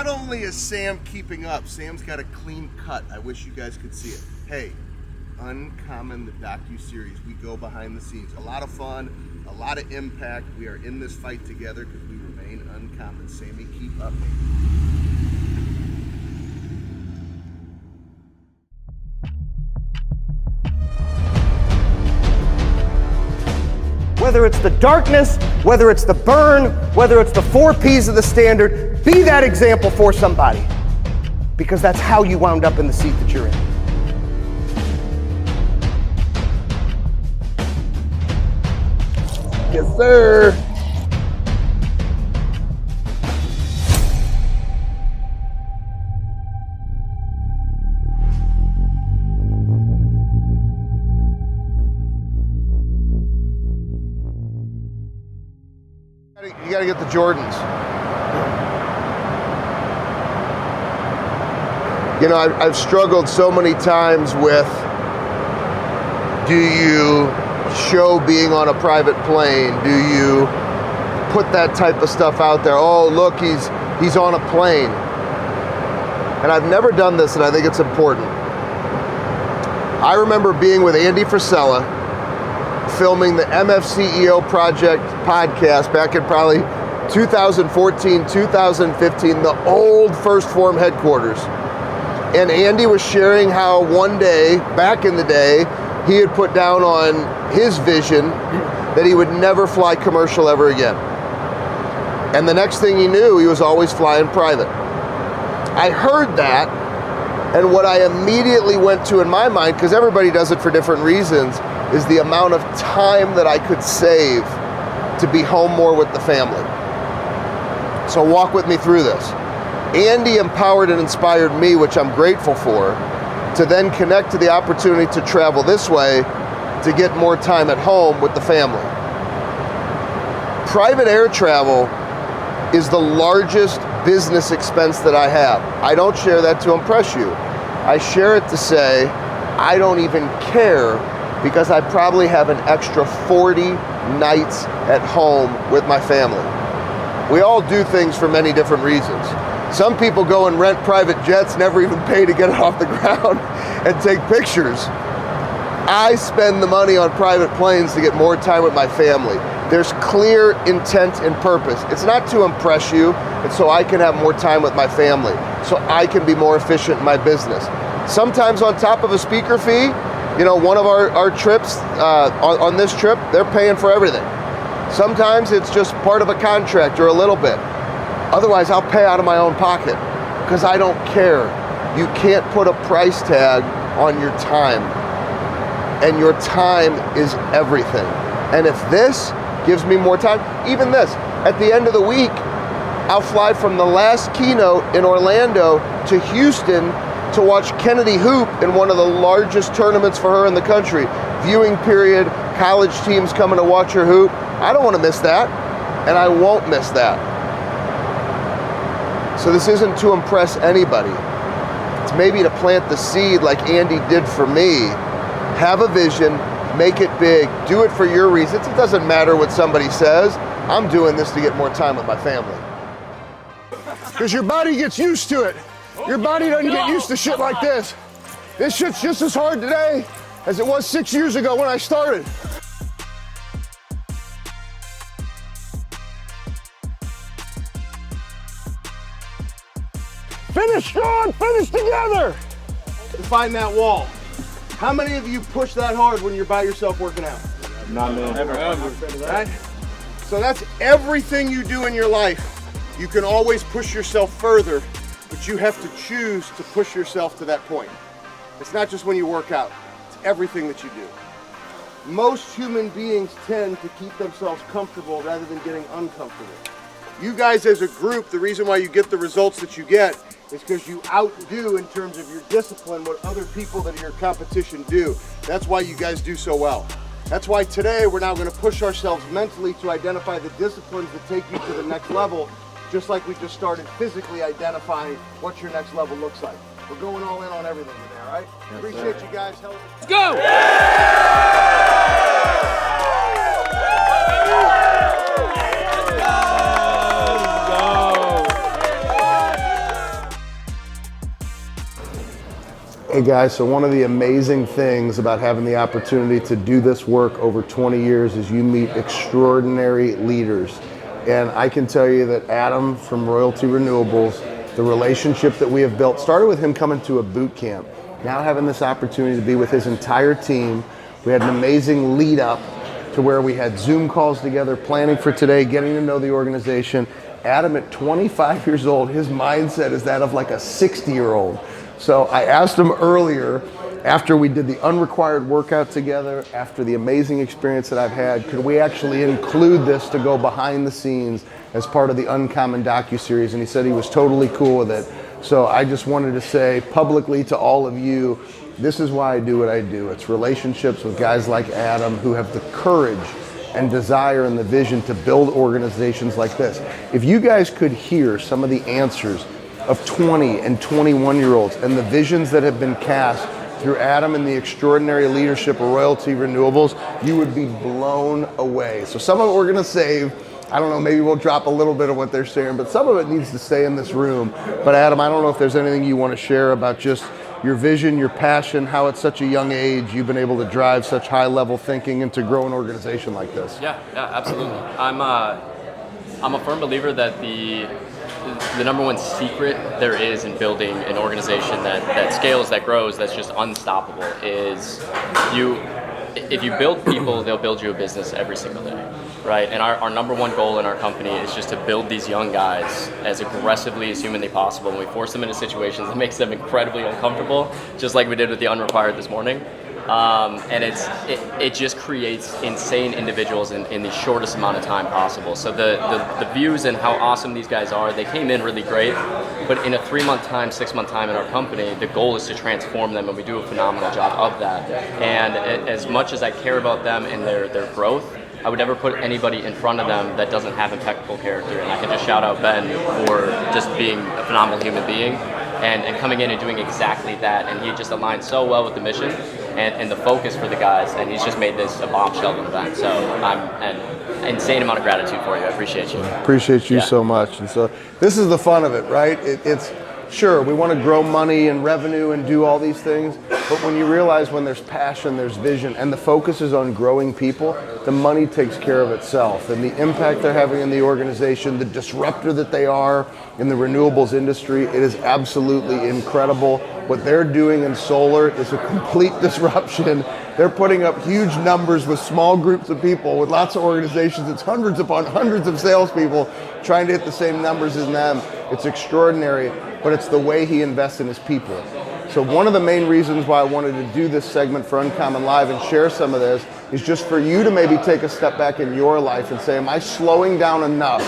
not only is Sam keeping up, Sam's got a clean cut. I wish you guys could see it. Hey, Uncommon, the docu-series. We go behind the scenes. A lot of fun, a lot of impact. We are in this fight together because we remain uncommon. Sammy, keep up, baby. Whether it's the darkness, whether it's the burn, whether it's the 4 P's of the standard, be that example for somebody. Because that's how you wound up in the seat that you're in. Yes, sir. You got to get the Jordans. You know, I've struggled so many times with, do you show being on a private plane? Do you put that type of stuff out there? Oh, look, he's on a plane. And I've never done this, and I think it's important. I remember being with Andy Frisella, filming the MFCEO Project podcast back in probably 2014, 2015, the old First Form headquarters. And Andy was sharing how one day, back in the day, he had put down on his vision that he would never fly commercial ever again. And the next thing he knew, he was always flying private. I heard that, and what I immediately went to in my mind, because everybody does it for different reasons, is the amount of time that I could save to be home more with the family. So walk with me through this. Andy empowered and inspired me, which I'm grateful for, to then connect to the opportunity to travel this way to get more time at home with the family. Private air travel is the largest business expense that I have. I don't share that to impress you. I share it to say, I don't even care, because I probably have an extra 40 nights at home with my family. We all do things for many different reasons. Some people go and rent private jets, never even pay to get it off the ground and take pictures. I spend the money on private planes to get more time with my family. There's clear intent and purpose. It's not to impress you, it's so I can have more time with my family, so I can be more efficient in my business. Sometimes on top of a speaker fee, you know, one of our trips, on this trip, they're paying for everything. Sometimes it's just part of a contract or a little bit. Otherwise, I'll pay out of my own pocket because I don't care. You can't put a price tag on your time. And your time is everything. And if this gives me more time, even this, at the end of the week, I'll fly from the last keynote in Orlando to Houston to watch Kennedy hoop in one of the largest tournaments for her in the country. Viewing period, college teams coming to watch her hoop. I don't want to miss that, and I won't miss that. So this isn't to impress anybody. It's maybe to plant the seed like Andy did for me. Have a vision, make it big, do it for your reasons. It doesn't matter what somebody says. I'm doing this to get more time with my family. Because your body gets used to it. Your body doesn't get used to shit like this. This shit's just as hard today as it was 6 years ago when I started. Finish strong, finish together. Find that wall. How many of you push that hard when you're by yourself working out? Not me. Never. Right? So that's everything you do in your life. You can always push yourself further, but you have to choose to push yourself to that point. It's not just when you work out, it's everything that you do. Most human beings tend to keep themselves comfortable rather than getting uncomfortable. You guys as a group, the reason why you get the results that you get is because you outdo in terms of your discipline what other people that are your competition do. That's why you guys do so well. That's why today we're now going to push ourselves mentally to identify the disciplines that take you to the next level, just like we just started physically identifying what your next level looks like. We're going all in on everything today, all right? Yes, appreciate you guys. Let's go! Yeah! Hey guys, so one of the amazing things about having the opportunity to do this work over 20 years is you meet extraordinary leaders. And I can tell you that Adam from Royalty Renewables, the relationship that we have built, started with him coming to a boot camp. Now having this opportunity to be with his entire team, we had an amazing lead up to where we had Zoom calls together, planning for today, getting to know the organization. Adam at 25 years old, his mindset is that of like a 60-year-old. So I asked him earlier, after we did the unrequired workout together, after the amazing experience that I've had, could we actually include this to go behind the scenes as part of the Uncommon docuseries? And he said he was totally cool with it. So I just wanted to say publicly to all of you, this is why I do what I do. It's relationships with guys like Adam who have the courage and desire and the vision to build organizations like this. If you guys could hear some of the answers of 20 and 21-year-olds and the visions that have been cast through Adam and the extraordinary leadership of Royalty Renewables, you would be blown away. So some of it we're gonna save. I don't know, maybe we'll drop a little bit of what they're sharing, but some of it needs to stay in this room. But Adam, I don't know if there's anything you want to share about just your vision, your passion, how at such a young age you've been able to drive such high-level thinking and to grow an organization like this. Yeah, absolutely. I'm a firm believer that the number one secret there is in building an organization that scales, that grows, that's just unstoppable is if you build people, they'll build you a business every single day, right? And our number one goal in our company is just to build these young guys as aggressively as humanly possible. And we force them into situations that makes them incredibly uncomfortable, just like we did with the unrequired this morning. And it just creates insane individuals in the shortest amount of time possible. So the views and how awesome these guys are, they came in really great, but in a 3-month time, 6-month time in our company, the goal is to transform them, and we do a phenomenal job of that. And as much as I care about them and their growth, I would never put anybody in front of them that doesn't have impeccable character. And I can just shout out Ben for just being a phenomenal human being and coming in and doing exactly that. And he just aligned so well with the mission and the focus for the guys, and he's just made this a bombshell of an event. So I'm an insane amount of gratitude for you. I appreciate you. Appreciate you so much. And so this is the fun of it, right? It's sure, we want to grow money and revenue and do all these things, but when you realize when there's passion, there's vision, and the focus is on growing people, the money takes care of itself. And the impact they're having in the organization, the disruptor that they are in the renewables industry, it is absolutely incredible. What they're doing in solar is a complete disruption. They're putting up huge numbers with small groups of people, with lots of organizations. It's hundreds upon hundreds of salespeople trying to hit the same numbers as them. It's extraordinary, but it's the way he invests in his people. So one of the main reasons why I wanted to do this segment for Uncommon Live and share some of this is just for you to maybe take a step back in your life and say, am I slowing down enough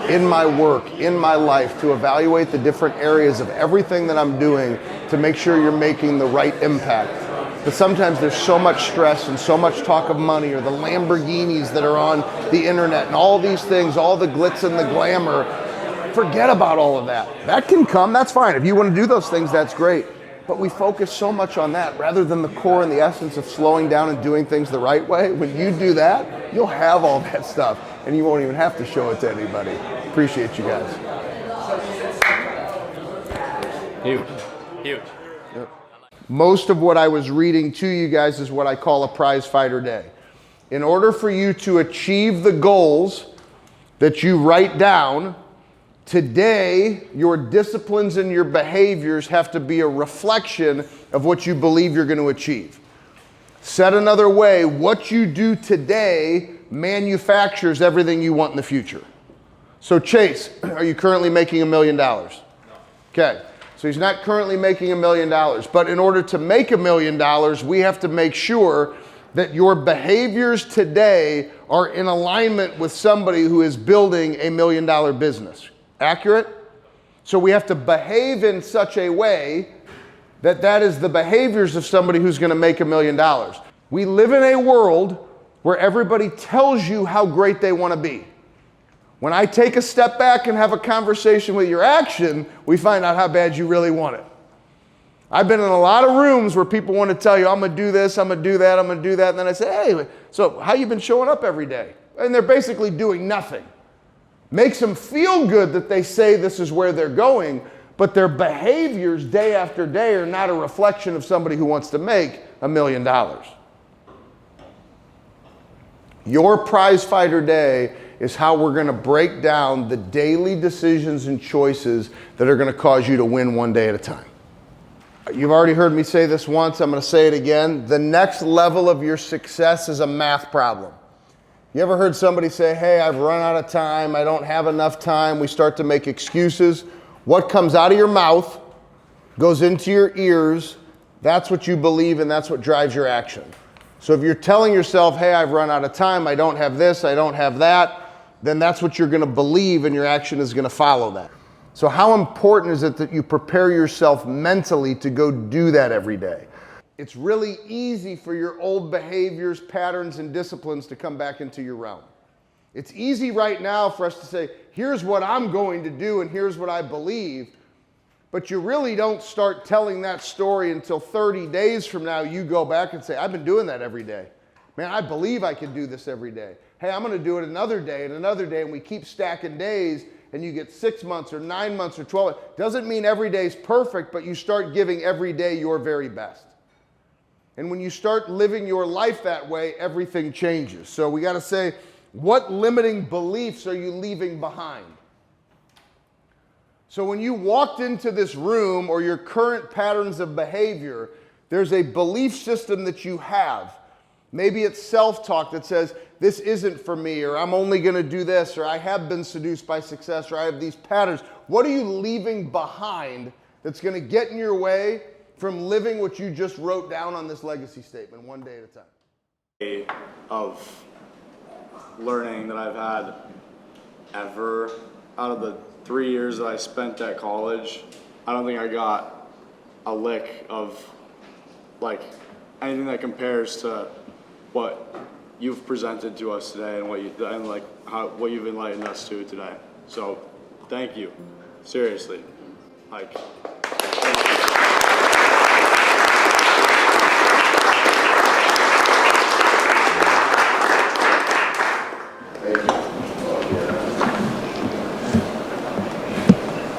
in my work, in my life, to evaluate the different areas of everything that I'm doing to make sure you're making the right impact? But sometimes there's so much stress and so much talk of money, or the Lamborghinis that are on the internet and all these things, all the glitz and the glamour. Forget about all of that. That can come, that's fine. If you want to do those things, that's great. But we focus so much on that rather than the core and the essence of slowing down and doing things the right way. When you do that, you'll have all that stuff and you won't even have to show it to anybody. Appreciate you guys. Huge. Yep. Most of what I was reading to you guys is what I call a prize fighter day. In order for you to achieve the goals that you write down, today, your disciplines and your behaviors have to be a reflection of what you believe you're going to achieve. Said another way, what you do today manufactures everything you want in the future. So Chase, are you currently making $1 million? Okay, so he's not currently making $1 million, but in order to make $1 million, we have to make sure that your behaviors today are in alignment with somebody who is building $1 million business. Accurate? So we have to behave in such a way that that is the behaviors of somebody who's going to make $1 million. We live in a world where everybody tells you how great they want to be. When I take a step back and have a conversation with your action, we find out how bad you really want it. I've been in a lot of rooms where people want to tell you, I'm going to do this, I'm going to do that, I'm going to do that. And then I say, hey, so how you been showing up every day? And they're basically doing nothing. Makes them feel good that they say this is where they're going, but their behaviors day after day are not a reflection of somebody who wants to make $1 million. Your prize fighter day is how we're going to break down the daily decisions and choices that are going to cause you to win one day at a time. You've already heard me say this once, I'm going to say it again. The next level of your success is a math problem. You ever heard somebody say, hey, I've run out of time, I don't have enough time, we start to make excuses? What comes out of your mouth goes into your ears, that's what you believe and that's what drives your action. So if you're telling yourself, hey, I've run out of time, I don't have this, I don't have that, then that's what you're going to believe and your action is going to follow that. So how important is it that you prepare yourself mentally to go do that every day? It's really easy for your old behaviors, patterns, and disciplines to come back into your realm. It's easy right now for us to say, here's what I'm going to do and here's what I believe. But you really don't start telling that story until 30 days from now. You go back and say, I've been doing that every day. Man, I believe I can do this every day. Hey, I'm going to do it another day and another day. And we keep stacking days and you get 6 months or 9 months or 12. Doesn't mean every day is perfect, but you start giving every day your very best. And when you start living your life that way, everything changes. So we got to say, what limiting beliefs are you leaving behind? So when you walked into this room or your current patterns of behavior, there's a belief system that you have. Maybe it's self-talk that says, this isn't for me, or I'm only going to do this, or I have been seduced by success, or I have these patterns. What are you leaving behind that's going to get in your way from living what you just wrote down on this legacy statement, one day at a time? Of learning that I've had ever out of the 3 years that I spent at college, I don't think I got a lick of like anything that compares to what you've presented to us today and what you've enlightened us to today. So thank you, seriously. Like.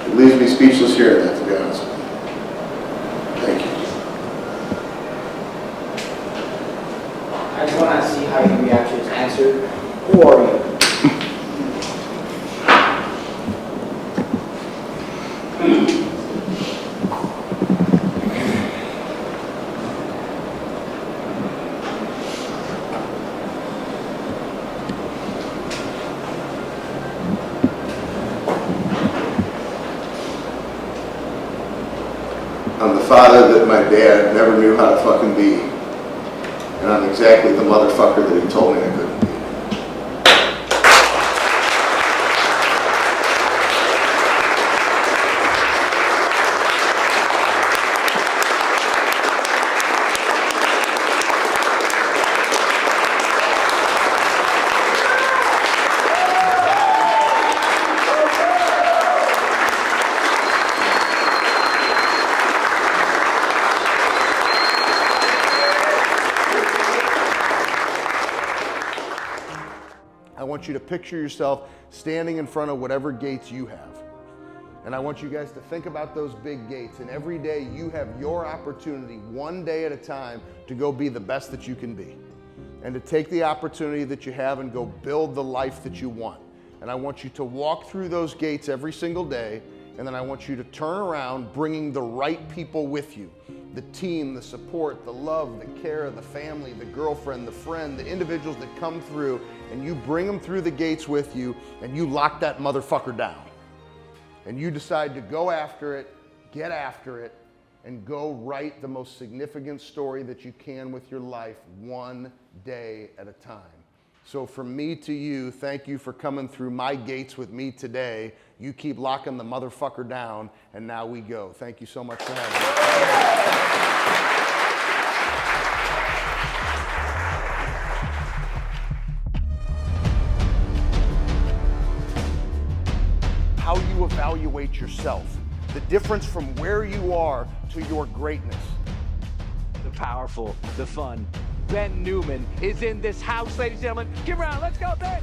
It leaves me speechless hearing that, to be honest with you. Thank you. I just want to see how you react to his answer. Who are you? I'm the father that my dad never knew how to fucking be. And I'm exactly the motherfucker that he told me I couldn't be. I want you to picture yourself standing in front of whatever gates you have. And I want you guys to think about those big gates. And every day you have your opportunity, one day at a time, to go be the best that you can be. And to take the opportunity that you have and go build the life that you want. And I want you to walk through those gates every single day. And then I want you to turn around bringing the right people with you. The team, the support, the love, the care, the family, the girlfriend, the friend, the individuals that come through, and you bring them through the gates with you, and you lock that motherfucker down. And you decide to go after it, get after it, and go write the most significant story that you can with your life, one day at a time. So from me to you, thank you for coming through my gates with me today. You keep locking the motherfucker down, and now we go. Thank you so much for having me. How you evaluate yourself, the difference from where you are to your greatness. The powerful, the fun. Ben Newman is in this house, ladies and gentlemen. Give him a round. Let's go, Ben.